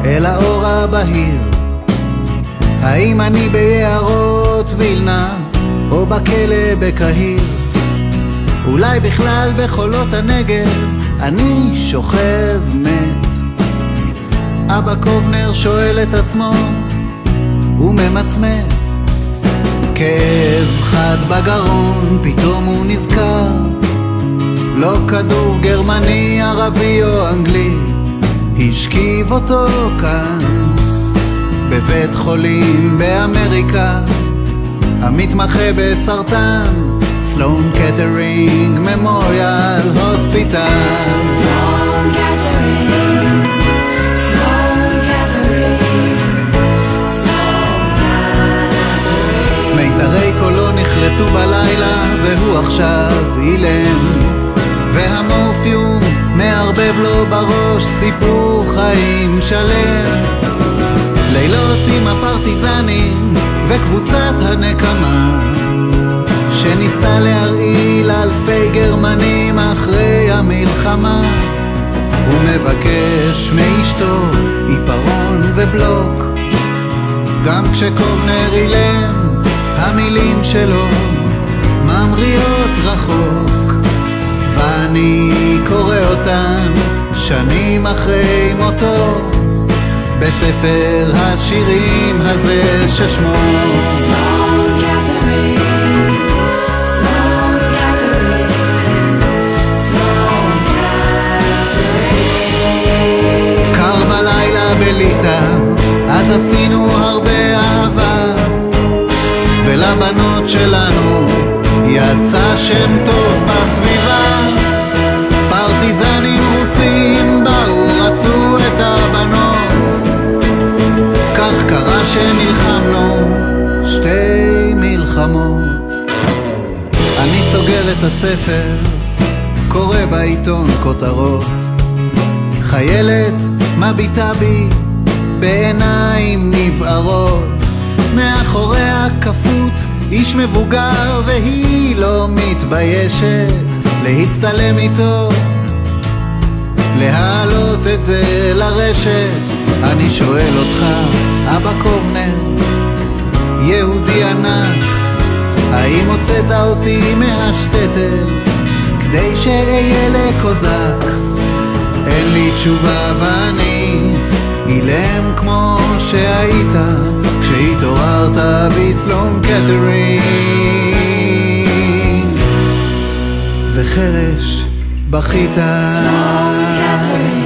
אל האור הבהיר. האם אני ביערות וילנה או בכלא בקהיר? אולי בכלל בחולות הנגב אני שוכב מת. אבא קובנר שואל את עצמו וממצמץ. כאב חד בגרון, פתאום הוא נזכר, לא כדור גרמני, ערבי או אנגלי השכיב אותו כאן בבית חולים באמריקה, המתמחה בסרטן, סלון קטרינג ממוריאל הוספיטל. סלון קטרינג, סלון קטרינג, סלון קטרינג. מיתרי קולו נחרטו בלילה והוא עכשיו אילם, והמורפיום מערבב לו בראש סיפור חיים שלם. לילות עם הפרטיזנים וקבוצת הנקמה שניסתה להרעיל אלפי גרמנים אחרי המלחמה. הוא מבקש מאשתו עיפרון ובלוק, גם כשקובנר אילם המילים שלו ממריאות רחוק, ואני קורא אותן שנים אחרי מותו בספר השירים הזה ששמו סלון קטרינג, סלון קטרינג, סלון קטרינג. קר בלילה בליטא, אז עשינו הרבה אהבה, ולבנות שלנו יצא שם טוב בסביבה. פרטיזנים רוסים באו רצו את הבנות, כך קרה שנלחמנו שתי מלחמות. אני סוגר את הספר, קורא בעיתון כותרות, חיילת מביטה בי בעיניים נבערות, מאחוריה כפות איש מבוגר והיא לא מתביישת להצטלם איתו, להעלות את זה לרשת. אני שואל אותך, אבא קובנר, יהודי ענק, האם הוצאת אותי מהשטטל כדי שאהיה לקוזק? אין לי תשובה ואני אילם כמו שהיית כשהתעוררת בסלון קטרינג, וחרש בכית. סלון קטרינג.